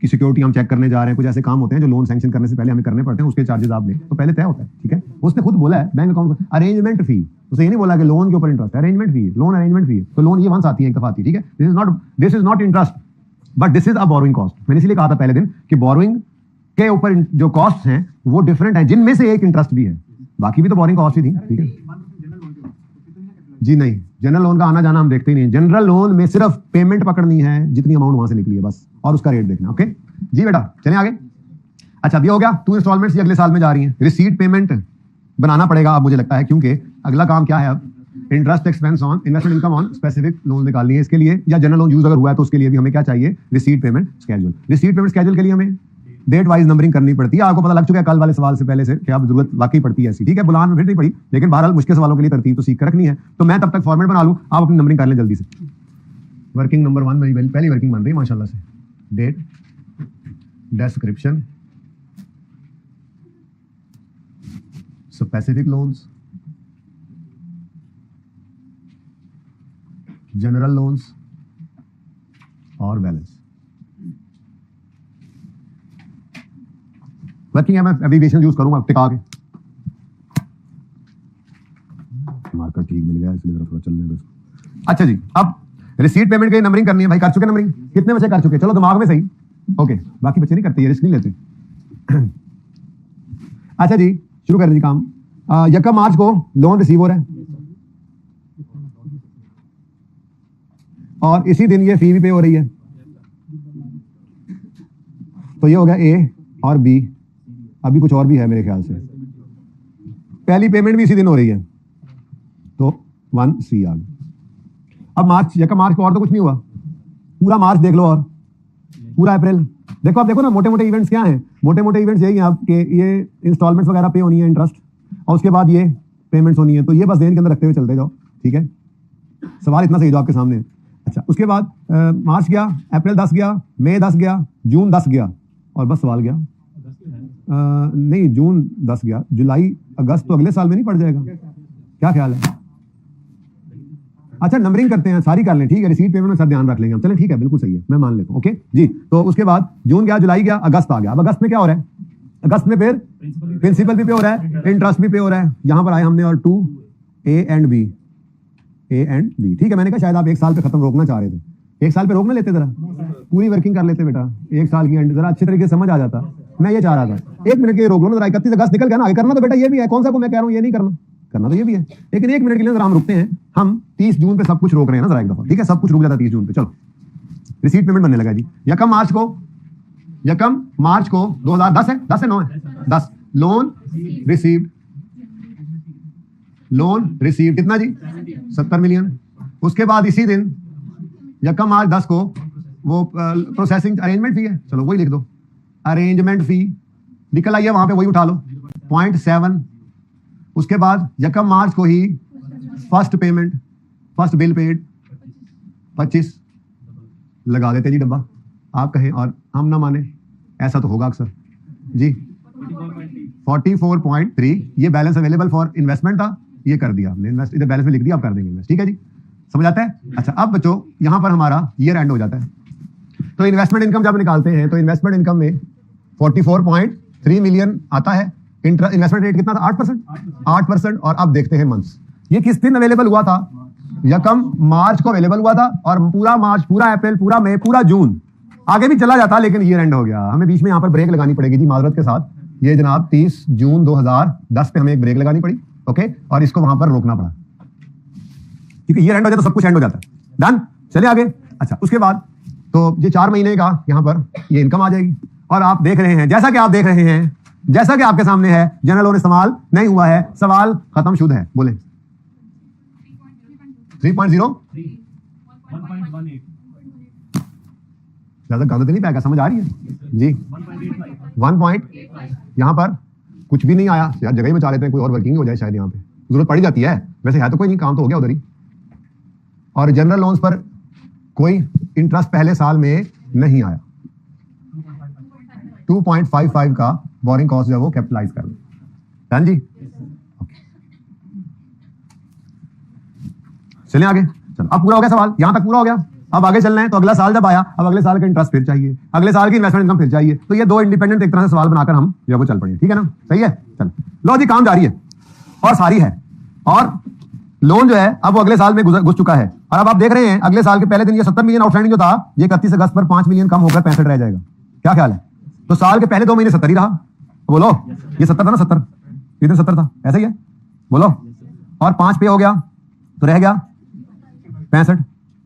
की सिक्योरिटी हम चेक करने जा रहे हैं, कुछ ऐसे काम होते हैं जो लोन सैंक्शन करने से पहले हमें करने पड़ते हैं, उसके चार्जेस आप दें, तो पहले तय होता है, ठीक है। उसने खुद बोला है बैंक अकाउंट को अरेंजमेंट फी, उसे ये नहीं बोला कि लोन के ऊपर इंटरेस्ट, अरेंजमेंट फी, लोन अरेंजमेंट फी, तो लोन ये वंस आती है, एक दफा आती है, ठीक है। This is not interest but this is a borrowing cost. मैंने इसलिए कहा था पहले दिन कि बोरोइंग के ऊपर जो कॉस्ट हैं वो डिफरेंट है, जिनमें से एक इंटरेस्ट भी है, बाकी भी तो बोरिंग कॉस्ट ही थी, ठीक है जी। नहीं, जनरल लोन का आना जाना हम देखते ही नहीं, जनरल लोन में सिर्फ पेमेंट पकड़नी है जितनी अमाउंट वहां से निकली है बस, और उसका रेट देखना, ओके जी बेटा। चलें आगे। अच्छा अभी हो गया 2 इंस्टॉलमेंट्स, ये अगले साल में जा रही हैं। रिसीट पेमेंट बनाना पड़ेगा अब मुझे लगता है, क्योंकि अगला काम क्या है अब, interest expense on investment income on specific loan निकालनी है इसके लिए, या जनरल लोन यूज अगर हुआ है तो उसके लिए भी हमें क्या चाहिए, receipt payment schedule. Receipt payment schedule के लिए हमें डेट वाइज नंबरिंग करनी पड़ती है, आपको पता लग चुका है कल वाले सवाल से पहले से कि आप जरूरत वाकई पड़ती है ऐसी, ठीक है। बुलान में फिर नहीं पड़ी, लेकिन बहरहाल मुश्किल सवालों के लिए तरतीब तो सीख कर रखनी है, तो मैं तब तक फॉर्मेट बना लूं, आप अपनी नंबरिंग कर लें जल्दी से। वर्किंग नंबर 1 मेरी पहली वर्किंग बन रही है माशाल्लाह से। Date, description, specific loans, general loans और बैलेंस। वर्किंग है, मैं एब्रिविएशन यूज करूंगा टिका के, मार्कर ठीक मिल गया इसलिए थोड़ा चलने दो। अच्छा जी, अब रिसीट पेमेंट की नंबरिंग करनी है भाई, कर चुके नंबरिंग, कितने बच्चे कर चुके, चलो दिमाग में सही, ओके, बाकी बच्चे नहीं करते, ये रिस्क नहीं लेते। अच्छा जी शुरू कर दीजिए काम। 1 मार्च को लोन रिसीव हो रहा है और इसी दिन ये फी भी पे हो रही है, तो ये हो गया ए और बी, अभी कुछ और भी है मेरे ख्याल से, पहली पेमेंट भी इसी दिन हो रही है, तो 1C आ गया। अब मार्च, 1 मार्च को और तो कुछ नहीं हुआ, पूरा मार्च देख लो और पूरा अप्रैल देखो। आप देखो ना मोटे मोटे इवेंट्स क्या हैं, मोटे मोटे इवेंट्स यही हैं आपके, ये इंस्टॉलमेंट्स वगैरह पे होनी है इंटरेस्ट, और उसके बाद ये पेमेंट्स होनी है, तो ये बस ध्यान के अंदर रखते हुए चलते जाओ, ठीक है। सवाल इतना सही जो आपके सामने है। अच्छा उसके बाद मार्च गया, अप्रैल 10 गया, मई 10 गया, जून 10 गया, और बस सवाल गया नहीं, जून 10 गया, जुलाई अगस्त तो अगले साल में नहीं पड़ जाएगा, क्या ख्याल है। अच्छा नंबरिंग करते हैं, सारी कर लें, ठीक है, रिसीट पेमेंट में सब ध्यान रख लेंगे हम, चलें ठीक है, बिल्कुल सही है, मैं मान लेता हूँ, ओके जी। तो उसके बाद जून गया, जुलाई गया, अगस्त आ गया। अब अगस्त में क्या हो रहा है, अगस्त में फिर प्रिंसिपल भी पे हो रहा है, इंटरेस्ट भी पे हो रहा है, यहां पर आए हमने और 2 A एंड B, ठीक है। मैंने कहा शायद आप 1 साल पे खत्म रोकना चाह रहे थे, 1 साल पे रोक ना लेते, जरा पूरी वर्किंग कर लेते बेटा, 1 साल की एंड जरा अच्छे तरीके से समझ आ जाता, मैं ये चाह रहा था। 1 मिनट के रोक लो ना जरा, 31 अगस्त निकल गया ना, आगे करना तो बेटा ये भी है, कौन सा को मैं कह रहा हूँ ये नहीं करना, करना तो ये भी है, लेकिन 1 मिनट के लिए जरा हम रुकते हैं, हम 30 जून पे सब कुछ रोक रहे हैं ना जरा एक दफा, ठीक है, सब कुछ रुक जाता 30 जून पे। चलो रिसीट पेमेंट बनने लगा जी। 1 मार्च को 2010 है, 10 है 9 है 10, लोन रिसीव्ड, कितना जी 70 मिलियन। उसके बाद इसी दिन 1 मार्च 10 को वो प्रोसेसिंग अरेंजमेंट फी है, चलो वही लिख दो, अरेंजमेंट फी निकल आई है वहां पे, वही उठा लो 0.7। उसके बाद 1 मार्च को ही first payment, first bill paid 25, लगा देते जी डब्बा, आप कहें और हम ना माने, ऐसा तो होगा अक्सर जी। 44.3 ये बैलेंस अवेलेबल फॉर इन्वेस्टमेंट था, ये कर दिया हमने इन्वेस्ट, इधर बैलेंस में लिख दिया, आप कर देंगे इन्वेस्ट, ठीक है जी, समझ आता है। अच्छा अब बच्चों यहां पर हमारा ईयर एंड हो जाता है, तो इन्वेस्टमेंट इनकम जब निकालते हैं तो इन्वेस्टमेंट इनकम में 44.3 मिलियन आता है, इन्वेस्टमेंट रेट कितना था 8%, और अब देखते हैं मंथ्स, ये किस दिन अवेलेबल हुआ था? यकम मार्च को अवेलेबल हुआ था, और पूरा मार्च, पूरा अप्रैल, पूरा मई, पूरा जून आगे भी चला जाता, लेकिन ईयर एंड हो गया। हमें बीच में यहाँ पर ब्रेक लगानी पड़ेगी जी, माजरत के साथ। ये जनाब 30 जून 2010 पे हमें एक ब्रेक लगानी पड़ी, ओके, और इसको वहां पर रोकना पड़ा, क्योंकि ईयर एंड हो जाए तो सब कुछ एंड हो जाता है। डन, चलिए आगे। अच्छा, उसके बाद तो ये 4 महीने का यहाँ पर ये इनकम आ जाएगी, और आप देख रहे हैं, जैसा कि आप देख रहे हैं, जैसा कि आपके सामने है, जनरल लोन इस्तेमाल नहीं हुआ है, सवाल खत्म, शुद्ध है। बोले 3.0 ज्यादा गलत नहीं पाएगा, समझ आ रही है जी? 1 पॉइंट यहां पर कुछ भी नहीं आया यार, जगह ही बचा लेते हैं, कोई और वर्किंग हो जाए शायद, यहाँ पे जरूरत पड़ी जाती है, वैसे है तो कोई नहीं, काम तो हो गया उधर ही। और जनरल लोन्स पर कोई इंटरेस्ट पहले साल में नहीं आया। 2.55 का बोरिंग कॉस्ट जो है वो कैपिटलाइज कर लो। डन जी, चलिए आगे। चलो, अब पूरा हो गया सवाल, यहां तक पूरा हो गया। अब आगे चलना है, तो अगला साल जब आया, अब अगले साल का इंटरेस्ट फिर चाहिए, अगले साल की इन्वेस्टमेंट इनकम फिर चाहिए। तो ये 2 इंडिपेंडेंट एक तरह से सवाल बनाकर हम जो वो चल पड़े, ठीक है ना? सही है, चलो लो जी, काम जारी है और सारी है। और लोन जो है अब वो अगले साल में घुस चुका है, और अब आप देख रहे हैं अगले साल के पहले दिन ये 70 मिलियन आउटस्टैंडिंग जो था, ये 31 अगस्त पर 5 मिलियन कम होकर 65 रह जाएगा। क्या ख्याल है? तो साल के पहले 2 महीने 70 ही रहा। बोलो, ये 70 था ना, 70 ये दिन 70 था, ऐसा ही है, बोलो। और 5 पे हो गया तो रह गया 65,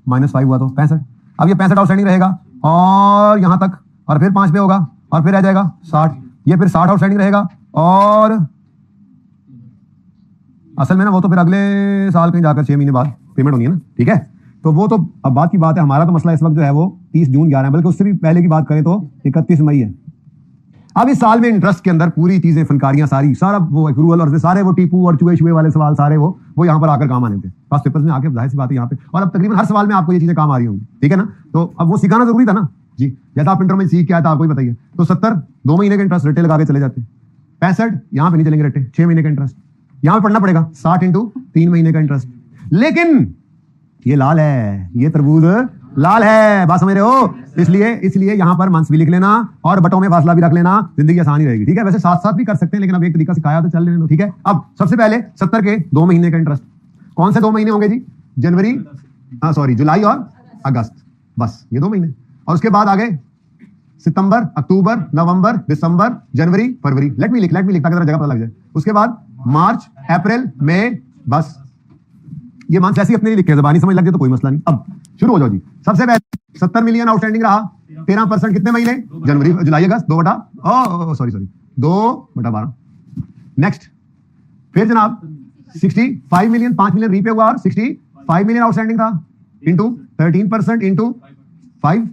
-5 हुआ तो 65। अब ये 65 आउटस्टैंडिंग रहेगा, और यहां तक, और फिर 5 पे होगा, और फिर रह जाएगा 60, ये फिर 60 आउटस्टैंडिंग रहेगा। और असल में ना वो तो फिर अगले साल कहीं जाकर 6 महीने बाद पेमेंट होनी है ना, ठीक है? तो वो तो अब बात की बात है। हमारा तो मसला इस वक्त जो है वो 30 जून 11 है, बल्कि उससे भी पहले की बात करें तो 31 मई है। अब इस साल में इंटरेस्ट के अंदर पूरी चीजें, फनकारियां सारी, सारा वो एक्रूअल और सारे वो टीपू और चुए छुए वाले सवाल सारे वो यहाँ पर आकर काम आने थे फर्स्ट पेपर्स में आके, जाहिर सी बात है यहाँ पे। और अब तकरीबन हर सवाल में आपको ये चीजें काम आ रही होंगी, ठीक है ना? तो अब वो सिखाना जरूरी था ना जी, जैसा आप इंटर में सीख के आया था, आपको ही बताइए। तो 70 2 महीने का इंटरेस्ट रट्टे लगा के चले जाते, 65 यहाँ पे नहीं चलेंगे रट्टे, 6 महीने का इंटरेस्ट यहाँ पे पढ़ना पड़ेगा, 60 इंटू 3 महीने का इंटरेस्ट। लेकिन ये लाल है, ये तरबूज लाल है, बात समझ रहे हो? इसलिए यहां पर मंथ्स भी लिख लेना और बटों में फासला भी रख लेना, जिंदगी आसान ही रहेगी, ठीक है? वैसे साथ साथ भी कर सकते हैं, लेकिन अब एक तरीका सिखाया तो चल लेने दो, ठीक है? अब सबसे पहले 70 के 2 महीने का इंटरेस्ट, कौन से 2 महीने होंगे जी? जुलाई और अगस्त, बस ये 2 महीने। और उसके बाद आगे सितंबर, अक्टूबर, नवंबर, दिसंबर, जनवरी, फरवरी। लेट मी लिख ताकि जरा जगह पता लग जाए। उसके बाद मार्च, अप्रैल, मई, बस ये मंथ ऐसे ही अपने लिए लिखे, जबानी समझ लग जाए तो कोई मसला नहीं। अब शुरू हो जाओ जी। सबसे पहले 70 मिलियन आउटस्टैंडिंग रहा, 13% कितने महीने? जनवरी, जुलाई, अगस्त, 2/12। नेक्स्ट, फिर जनाब 65 मिलियन, 5 मिलियन रीपे हुआ, और 65 मिलियन आउटस्टैंडिंग था, इंटू 13% इंटू 5,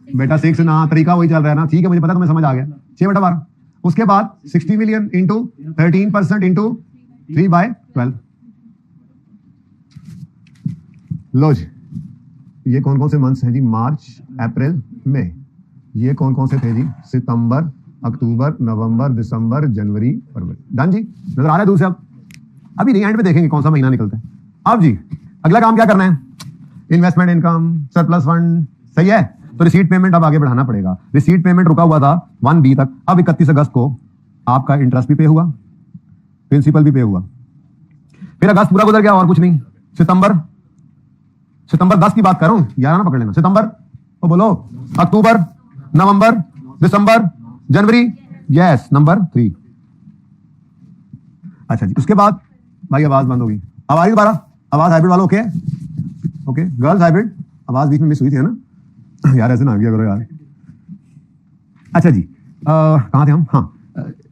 बेटा 6 ना, तरीका वही चल रहा है ना, ठीक है, मुझे पता, तुम्हें समझ आ गया, 6/12। उसके बाद 60 मिलियन इंटू 13% इंटू 3/12। लो जी, ये कौन कौन से मंथ्स हैं जी? मार्च, अप्रैल, मई। ये कौन कौन से थे जी? सितंबर, अक्टूबर, नवंबर, दिसंबर, जनवरी, फरवरी। डन जी, नजर आ रहा है दूर से? अब अभी नहीं, एंड में देखेंगे कौन सा महीना निकलता है। अब जी अगला काम क्या करना है? इन्वेस्टमेंट इनकम, सरप्लस फंड, सही है? तो रिसीट पेमेंट अब आगे बढ़ाना पड़ेगा। रिसीट पेमेंट रुका हुआ था 1B तक, अब 31 अगस्त को आपका इंटरेस्ट भी पे हुआ, प्रिंसिपल भी पे हुआ, फिर अगस्त पूरा गुजर गया और कुछ नहीं। सितंबर 10 की बात कर रहा हूं, 11 ना पकड़ लेना। सितंबर, तो बोलो, अक्टूबर, नवंबर, दिसंबर, जनवरी, यस, नंबर 3। अच्छा जी, उसके बाद भाई आवाज बंद होगी, अब आ रही दोबारा आवाज? हाइब्रिड वालों ओके? ओके, गर्ल्स हाइब्रिड, आवाज बीच में मिस हुई थी, है ना यार? ऐसे ना किया करो यार। अच्छा जी, कहां थे हम? हाँ,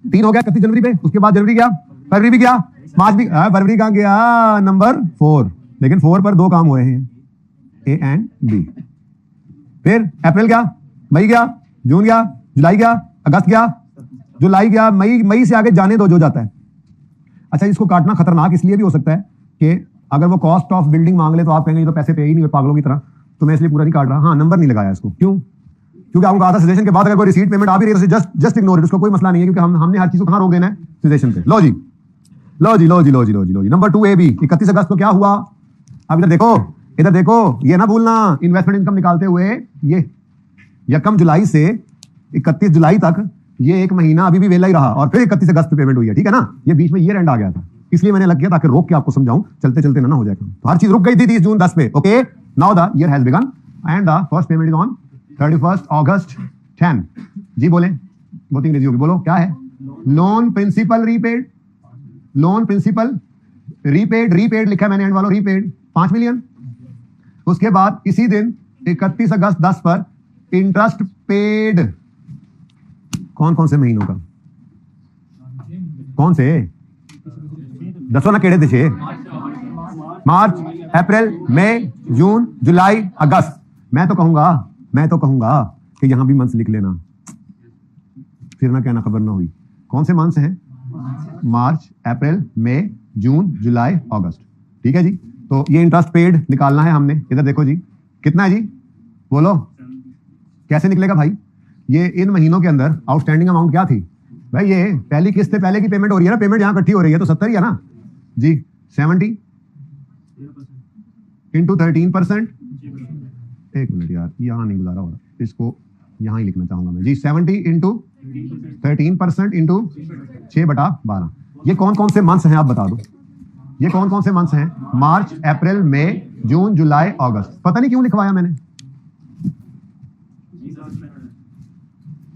3 हो गया 31 जनवरी पे। उसके बाद जनवरी गया, फरवरी भी गया, मार्च भी, फरवरी कहां गया? नंबर 4। लेकिन 4 पर 2 काम हो रहे हैं, A and B। फिर अप्रैल गया, मई गया, जून गया, जुलाई गया, अगस्त गया, जुलाई गया, मई से आगे जाने दो जो जाता है। अच्छा, इसको काटना खतरनाक इसलिए भी हो सकता है कि अगर वो कॉस्ट ऑफ बिल्डिंग मांग ले तो आप कहेंगे ये तो पैसे पे ही नहीं हुए पागलों की तरह, तो मैं इसलिए पूरा नहीं काट रहा। हाँ, नंबर नहीं लगाया इसको, क्यों? क्योंकि आपको कहा था सजेशन के बाद अगर कोई रिसीट पेमेंट आ भी रही है तो जस्ट इग्नोर इट, उसको कोई मसला नहीं है, क्योंकि हमने हर चीज को कहां रोक देना है? सजेशन पे। लो जी। नंबर 2 AB, 31 अगस्त को क्या हुआ? अब इधर देखो, ये ना भूलना, इन्वेस्टमेंट इनकम निकालते हुए ये यकम जुलाई से 31 जुलाई तक ये 1 महीना अभी भी वेला ही रहा, और फिर 31 अगस्त पे पेमेंट हुई है, ठीक है ना? ये बीच में ईयर एंड आ गया था, इसलिए मैंने लग गया ताकि रोक के आपको समझाऊं, चलते चलते ना हो जाएगा। तो हर चीज रुक गई थी 30 जून 10 पे। Okay, now the year has began and the first payment is on 31 अगस्त 10। जी बोले, बहुत अंग्रेजी होगी, बोलो क्या है? Loan principal repaid, loan principal repaid, repaid लिखा है मैंने एंड वालों, रीपेड 5 मिलियन। उसके बाद इसी दिन 31 अगस्त 10 पर इंटरेस्ट पेड। कौन कौन से महीनों का? कौन से? दसो ना केड़े थे? मार्च, अप्रैल, मई, जून, जुलाई, अगस्त। मैं तो कहूंगा कि यहां भी मंथ्स लिख लेना, फिर ना कहना खबर ना हुई। कौन से मंथ्स हैं? मार्च, अप्रैल, मई, जून, जुलाई, अगस्त। ठीक है जी। तो ये इंटरेस्ट पेड निकालना है हमने। इधर देखो जी, कितना है जी? बोलो कैसे निकलेगा भाई? ये इन महीनों के अंदर आउटस्टैंडिंग अमाउंट क्या थी भाई? ये पहली किस्त से पहले की पेमेंट हो रही है ना, पेमेंट यहां इकट्ठी हो रही है, तो 70 ही है ना जी। 70 इंटू 13%। एक मिनट यार, यहां नहीं बुला रहा होगा, इसको यहां ही लिखना चाहूंगा मैं जी। 70 इंटू 13% इंटू 6/12। ये कौन कौन से मंथ्स हैं आप बता दो? ये कौन कौन से मंथ्स हैं? मार्च, अप्रैल, मई, जून, जुलाई, अगस्त। पता नहीं क्यों लिखवाया मैंने।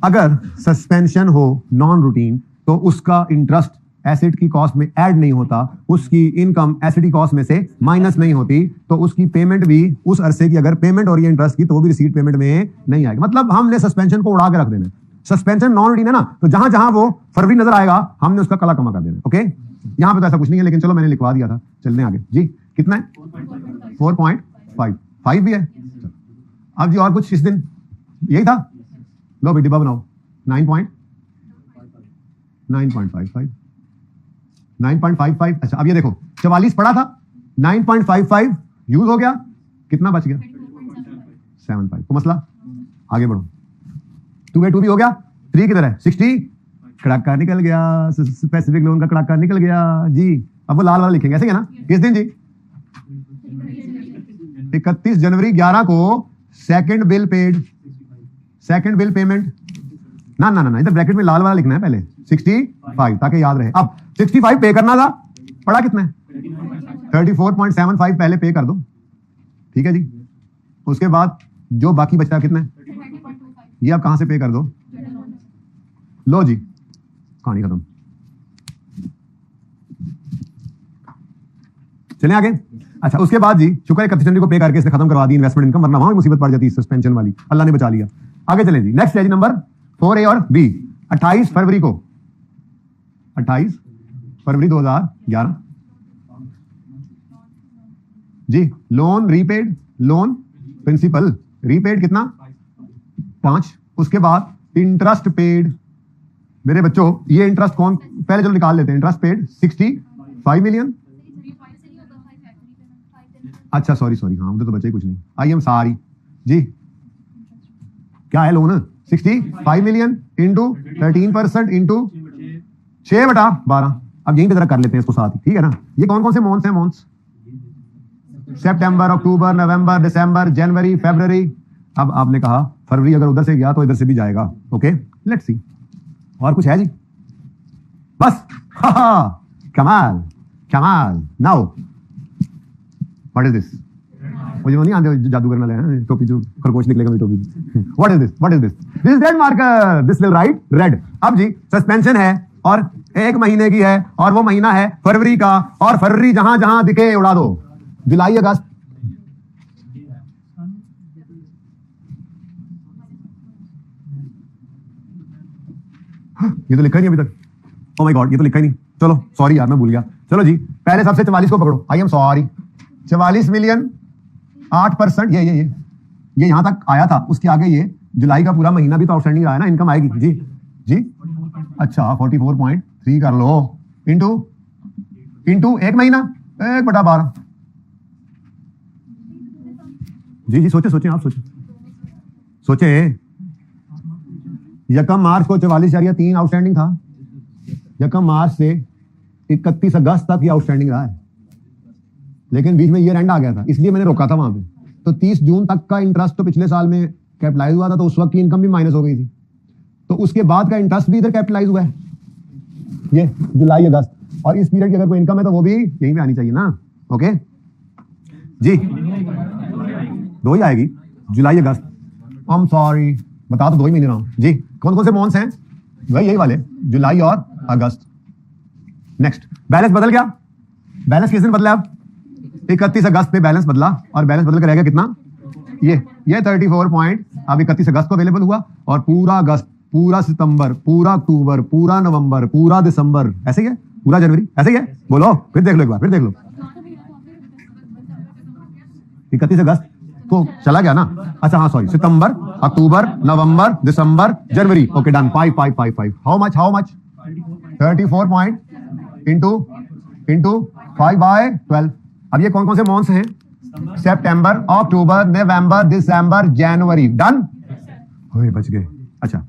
अगर सस्पेंशन हो नॉन रूटीन तो उसका इंटरेस्ट एसिड की कॉस्ट में ऐड नहीं होता, उसकी इनकम एसिड की कॉस्ट में से माइनस नहीं होती, तो उसकी पेमेंट भी उस अरसे की अगर पेमेंट हो रही है इंटरेस्ट की, तो वो भी रिसीट पेमेंट में नहीं आएगी। मतलब हमने सस्पेंशन को उड़ा के रख देना। सस्पेंशन नॉन रूटीन है ना, तो जहां जहां वो फरवरी नजर आएगा हमने उसका कला कमा कर देना। ओके, यहां पे तो ऐसा कुछ नहीं है, लेकिन चलो मैंने लिखवा दिया था। चलने आगे जी। कितना है? 4.5 भी है। अब जी और कुछ इस दिन यही था। लो भाई डिब्बा बनाओ। 9.55। अच्छा, अब ये देखो 44 पड़ा था, 9.55 यूज हो गया, कितना बच गया? 7.5। तो मसला आगे बढ़ो। 2/2 भी हो गया। 3 किधर है? 60 कड़ाका निकल गया, स्पेसिफिक लोन का कड़ाका निकल गया जी। अब वो लाल वाला लिखेंगे, ऐसे है ना? किस दिन जी? 31 जनवरी 11 को second bill paid, second bill payment. ना ना ना, इधर ब्रैकेट में लाल वाला लिखना है पहले, 65, ताकि याद रहे। अब 65 पे करना था, पड़ा कितना है? 34.75 पहले पे कर दो। ठीक है जी। उसके बाद जो बाकी बचता है कितना है? ये आप कहां से पे कर दो? लो जी, कहानी खत्म। चलें आगे। अच्छा, उसके बाद जी शुक्र है 31 जनवरी को पे करके इसने खत्म करवा दी इन्वेस्टमेंट इनकम, वरना वहां मुसीबत पड़ जाती सस्पेंशन वाली। अल्लाह ने बचा लिया। आगे चलें जी। नेक्स्ट है जी नंबर 4A और B। 28 फरवरी को, 28 फरवरी 2011 जी। Loan repaid, loan principal repaid कितना? 5। उसके बाद इंटरेस्ट पेड। मेरे बच्चों ये इंटरेस्ट कौन, पहले चलो निकाल लेते हैं। Interest paid 65 million. अच्छा सॉरी, हाँ उधर तो बचे कुछ नहीं। आई एम सॉरी जी। क्या है लोन? 65 million into 13% into 6/12। अब यहीं पे जरा कर लेते हैं इसको साथ ही, ठीक है ना? ये कौन कौन से मंथ्स हैं? मंथ्स सितंबर, अक्टूबर, नवंबर, दिसंबर, जनवरी, फरवरी। अब आपने कहा फरवरी अगर उधर से गया तो इधर से भी जाएगा। Okay, let's see. और कुछ है जी? बस। कमाल कमाल। Now what is this? मुझे नहीं आते जादू करना ले टोपी, जो खरगोश निकलेगा मेरी टोपी। What is this? What is this? This is red marker, this will write red. अब जी सस्पेंशन है और 1 महीने की है, और वो महीना है फरवरी का, और फरवरी जहां जहां दिखे उड़ा दो। जुलाई, अगस्त, ये तो लिखा नहीं अभी तक। ओ माय गॉड, ये तो लिखा ही नहीं। चलो सॉरी यार, मैं भूल गया। चलो जी, पहले सबसे 44 को पकड़ो। I am sorry. 44 मिलियन 8%। ये यहां तक आया था, उसके आगे ये जुलाई का पूरा महीना भी तो आउटस्टैंडिंग आया ना, इनकम आएगी जी। जी अच्छा 44.3 कर लो इंटू 1 महीना 1/12। जी सोचे आप सोचे। यकम मार्च को 44.3 आउटस्टैंडिंग था। यकम मार्च से 31 अगस्त तक ये आउटस्टैंडिंग रहा है, लेकिन बीच में ईयर एंड आ गया था, इसलिए मैंने रोका था वहां पे। तो 30 जून तक का इंटरेस्ट तो पिछले साल में कैपिटलाइज हुआ था, तो उस वक्त की इनकम भी माइनस हो गई थी। तो उसके बाद का इंटरेस्ट भी इधर कैपिटलाइज हुआ है, ये जुलाई अगस्त। और इस पीरियड की अगर कोई इनकम है तो वो भी यहीं पे आनी चाहिए ना। ओके जी, 2 ही आएगी, जुलाई अगस्त। आई एम सॉरी, बता तो 2 ही महीने रहा हूं जी। कौन कौन से मंथ्स हैं? वही यही वाले, जुलाई और अगस्त। नेक्स्ट, बैलेंस बदल गया। बैलेंस किस दिन बदला? अब 31 अगस्त पे बैलेंस बदला, और बैलेंस बदल कर रहेगा कितना? ये 34 पॉइंट अब 31 अगस्त को अवेलेबल हुआ, और पूरा अगस्त, पूरा सितंबर, पूरा अक्टूबर, पूरा नवंबर, पूरा दिसंबर, ऐसे ही है, पूरा जनवरी ऐसे ही है। बोलो, फिर देख लो एक बार, फिर देख लो। 31 अगस्त को चला गया ना। अच्छा हाँ sorry, September, October, November, December, January. Okay done. 5 5 5 5 how much 34 point into 5/12। अब ये कौन कौन से मंथ्स हैं? सितंबर, अक्टूबर, नवंबर, दिसंबर, जनवरी। डन, बच गए। अच्छा,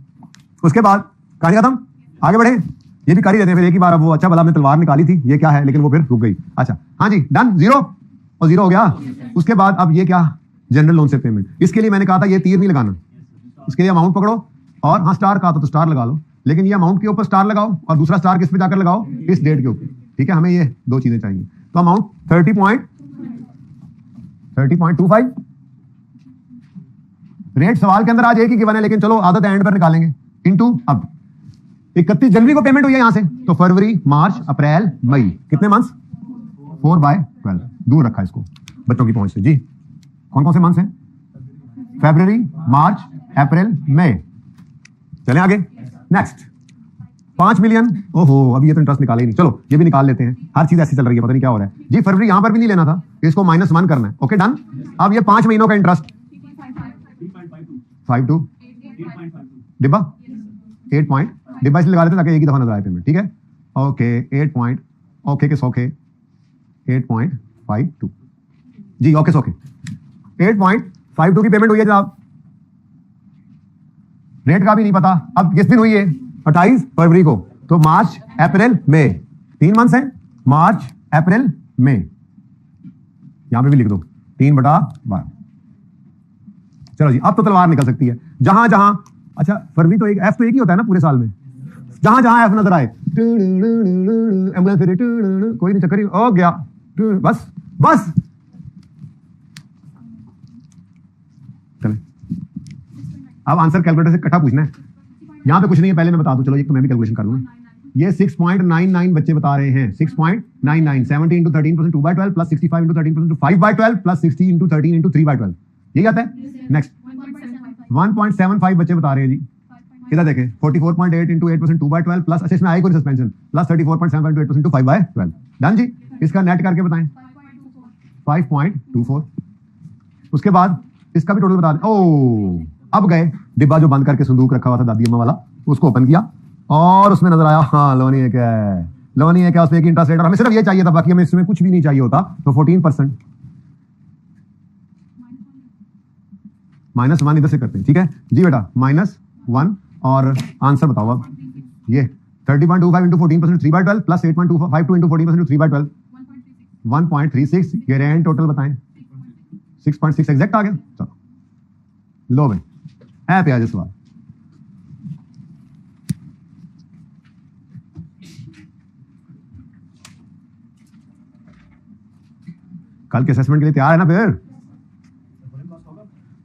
उसके बाद कहानी खत्म, आगे बढ़े। ये भी कर ही देते हैं फिर एक ही बार। अब वो अच्छा भला हमने तलवार निकाली थी, ये क्या है, लेकिन वो फिर रुक गई। अच्छा हाँ जी, डन। 0 और 0 हो गया। उसके बाद अब ये क्या? जनरल लोन से पेमेंट। इसके लिए मैंने कहा था ये तीर नहीं लगाना, इसके लिए अमाउंट पकड़ो, और हाँ स्टार का तो स्टार लगा लो, लेकिन ये अमाउंट के ऊपर स्टार लगाओ, और दूसरा स्टार किस पे जाकर लगाओ? इस डेट के ऊपर। ठीक है, हमें ये 2 चीजें चाहिए। तो अमाउंट 30.25। रेट सवाल के अंदर आज एक ही गिवन है, लेकिन चलो आदत एंड पर निकालेंगे। इनटू अब 31 जनवरी को पेमेंट हुई है यहां से, तो फरवरी, मार्च, अप्रैल, मई, कितने मंथ्स? 4/12। दूर रखा इसको बच्चों की पहुंच से जी। कौन कौन से मंथ्स हैं? फरवरी, मार्च, अप्रैल, मई। चलें आगे। Next, 5 million. ओहो, अभी ये तो इंटरेस्ट निकाले ही नहीं। चलो ये भी निकाल लेते हैं, हर चीज ऐसी चल रही है, पता नहीं क्या हो रहा है जी। फरवरी यहां पर भी नहीं लेना था, इसको -1 करना है। Okay done. अब ये 5 महीनों का इंटरेस्ट 5 डिब्बा 8 पॉइंट, डिब्बा इसलिए लगा लेते ताकि एक ही दफा नजर आए पेमेंट। ठीक है, ओके 8 पॉइंट, ओके के सौखे 8.52 जी। ओके सौखे 8.52 की पेमेंट हुई है जनाब। रेट का भी नहीं पता। अब किस दिन हुई है? 28 फरवरी को। तो मार्च, अप्रैल, मई, 3 मंथ्स हैं, मार्च, अप्रैल, मई। यहां पे भी लिख दो 3/12। चलो जी, अब तो तलवार निकल सकती है जहां जहां। अच्छा फरवरी तो एफ तो एक ही होता है ना पूरे साल में, जहां जहां एफ नजर आए, एम्बुलेंस कोई नहीं, चक्कर ही हो गया। बस बस चले। अब आंसर कैलकुलेटर से इकट्ठा पूछना है, यहां पे कुछ नहीं है, पहले मैं बता दूं। चलो एक तो मैं भी कैलकुलेशन कर लूंगा। ये 6.99 बच्चे बता रहे हैं। 6.99 70 into 13% 2/12 plus 65 into 13% 5/12 plus 60 into 13 into 3/12, यही आता है। नेक्स्ट 1.75 बच्चे बता रहे हैं जी। इधर देखें 44.8 into 8% 2/12 प्लस, अच्छा इसमें आई कोई सस्पेंशन, प्लस 34.75 into 8% 5/12। डन जी। इसका नेट करके बताएं 5.24। उसके बाद इसका भी टोटल बता दें। ओ अब गए डिब्बा जो बंद करके संदूक रखा हुआ था दादी अम्मा वाला, उसको ओपन किया और उसमें नजर आया हाँ लोनी है क्या है, लोनी है क्या, उसमें एक इंटरेस्ट रेट, और हमें सिर्फ ये चाहिए था, बाकी हमें इसमें कुछ भी नहीं चाहिए होता। तो 14% -1 इधर से करते हैं। ठीक है जी बेटा, -1 और आंसर बताओ अब। ये 30.25 into 14% 3/12 plus 8.52 into 14% 3/12 1.36। Grand total बताएं 6.6 एग्जैक्ट आ गया। चलो लो भाई है पे आज सवाल। कल के असेसमेंट के लिए तैयार है ना? फिर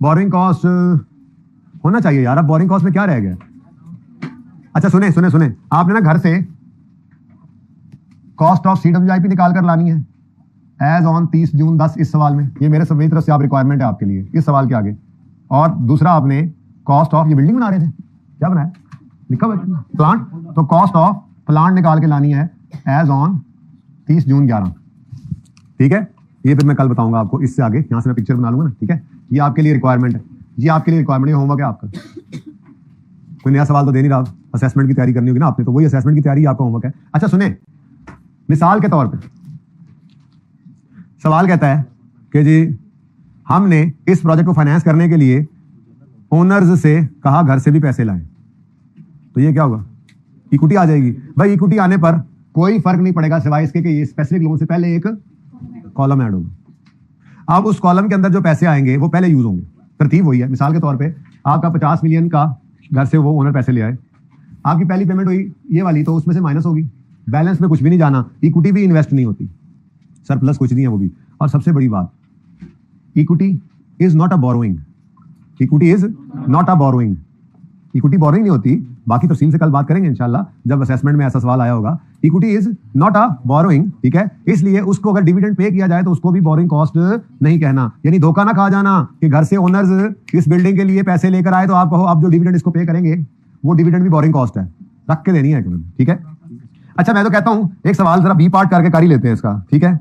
बोरिंग कॉस्ट होना चाहिए यार। अब बोरिंग कॉस्ट में क्या रह गया? अच्छा सुने सुने सुने, आपने ना घर से कॉस्ट ऑफ CWIP निकाल कर लानी है एज ऑन 30 जून 10 इस सवाल में। ये मेरी तरफ से आप रिक्वायरमेंट है आपके लिए इस सवाल के आगे। और दूसरा आपने कॉस्ट ऑफ, ये बिल्डिंग बना रहे थे, क्या बनाया लिखा हुआ प्लांट, तो कॉस्ट ऑफ प्लांट निकाल के लानी है एज ऑन 30 जून 11। ठीक है, ये फिर मैं कल बताऊंगा आपको इससे आगे, यहां से मैं पिक्चर बना लूंगा ना। ठीक है, ये आपके लिए रिक्वायरमेंट है जी, आपके लिए रिक्वायरमेंट, ये होमवर्क है आपका। कोई नया सवाल तो दे नहीं रहा, असेसमेंट की तैयारी करनी होगी ना आपने, तो वही असेसमेंट की तैयारी आपका होमवर्क है। अच्छा सुने, मिसाल के तौर पे सवाल कहता है कि जी हमने इस प्रोजेक्ट को फाइनेंस करने के लिए ओनर्स से कहा घर से भी पैसे लाएं, तो ये क्या होगा? इक्विटी आ जाएगी। भाई इक्विटी आने पर कोई फर्क नहीं पड़ेगा सिवाय इसके कि ये स्पेसिफिक लोन से पहले एक कॉलम ऐड होगा। अब उस कॉलम के अंदर जो पैसे आएंगे वो पहले यूज होंगे। तरतीब वही है। मिसाल के तौर पे आपका 50 मिलियन का घर से वो ओनर पैसे ले आए, आपकी पहली पेमेंट हुई ये वाली, तो उसमें से माइनस होगी बैलेंस में कुछ भी नहीं जाना, इक्विटी भी इन्वेस्ट नहीं होती, सरप्लस कुछ नहीं है वो भी। और सबसे बड़ी बात, equity is not a borrowing, equity is not a borrowing, equity borrowing नहीं होती। बाकी तफसील से कल बात करेंगे इंशाल्लाह, जब असेसमेंट में ऐसा सवाल आया होगा। Equity is not a borrowing, ठीक है। इसलिए उसको अगर डिविडेंड पे किया जाए तो उसको भी बोरिंग कॉस्ट नहीं कहना, यानी धोखा ना खा जाना कि घर से ओनर्स इस बिल्डिंग के लिए पैसे लेकर आए तो आप कहो आप जो डिविडेंड इसको पे करेंगे वो डिविडेंड भी बोरिंग कॉस्ट है, रख के देनी है, ठीक है। अच्छा मैं तो कहता हूं एक सवाल जरा बी पार्ट करके कर ही लेते हैं इसका, ठीक है।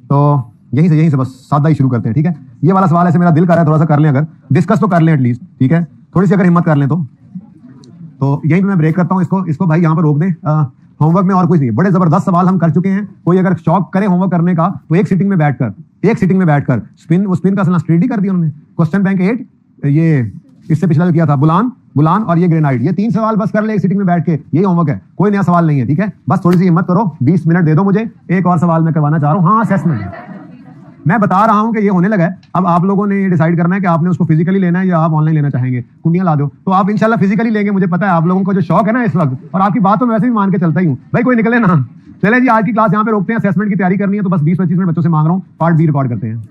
तो यहीं से बस सादा ही शुरू करते हैं, ठीक है। ये वाला सवाल ऐसे मेरा दिल कर रहा है थोड़ा सा कर लें, अगर डिस्कस तो कर लें एटलीस्ट, ठीक है। थोड़ी सी अगर हिम्मत कर लें तो यहीं पे मैं ब्रेक करता हूं इसको भाई यहाँ पर रोक दें। होमवर्क में और कुछ नहीं, बड़े जबरदस्त सवाल हम कर चुके हैं। कोई अगर शौक करे होमवर्क करने का तो एक सिटिंग में बैठकर स्पिन का स्टडी कर दिया उन्होंने। क्वेश्चन बैंक 8, ये इससे पिछला जो किया था बुलान और ये ग्रेनाइट, ये 3 सवाल बस कर ले एक सिटिंग में बैठ के, यही होमवर्क है, कोई नया सवाल नहीं है, ठीक है। बस थोड़ी सी हिम्मत करो, 20 मिनट दे दो मुझे, एक और सवाल मैं करवाना चाह रहा हूँ। हाँ असेसमेंट मैं बता रहा हूं कि ये होने लगा है। अब आप लोगों ने डिसाइड करना है कि आपने उसको फिजिकली लेना है या आप ऑनलाइन लेना चाहेंगे। कुंडियां ला दो तो आप इंशाल्लाह फिजिकली लेंगे, मुझे पता है आप लोगों को जो शौक है ना इस वक्त, और आपकी बात तो मैं वैसे भी मान के चलता ही हूँ भाई, कोई निकले ना। चले जी आज की क्लास यहाँ पे रोकते हैं, असेसमेंट की तैयारी करनी है तो बस 20-25 मिनट बच्चों से मांग रहा हूँ, पार्ट बी रिकॉर्ड करते हैं।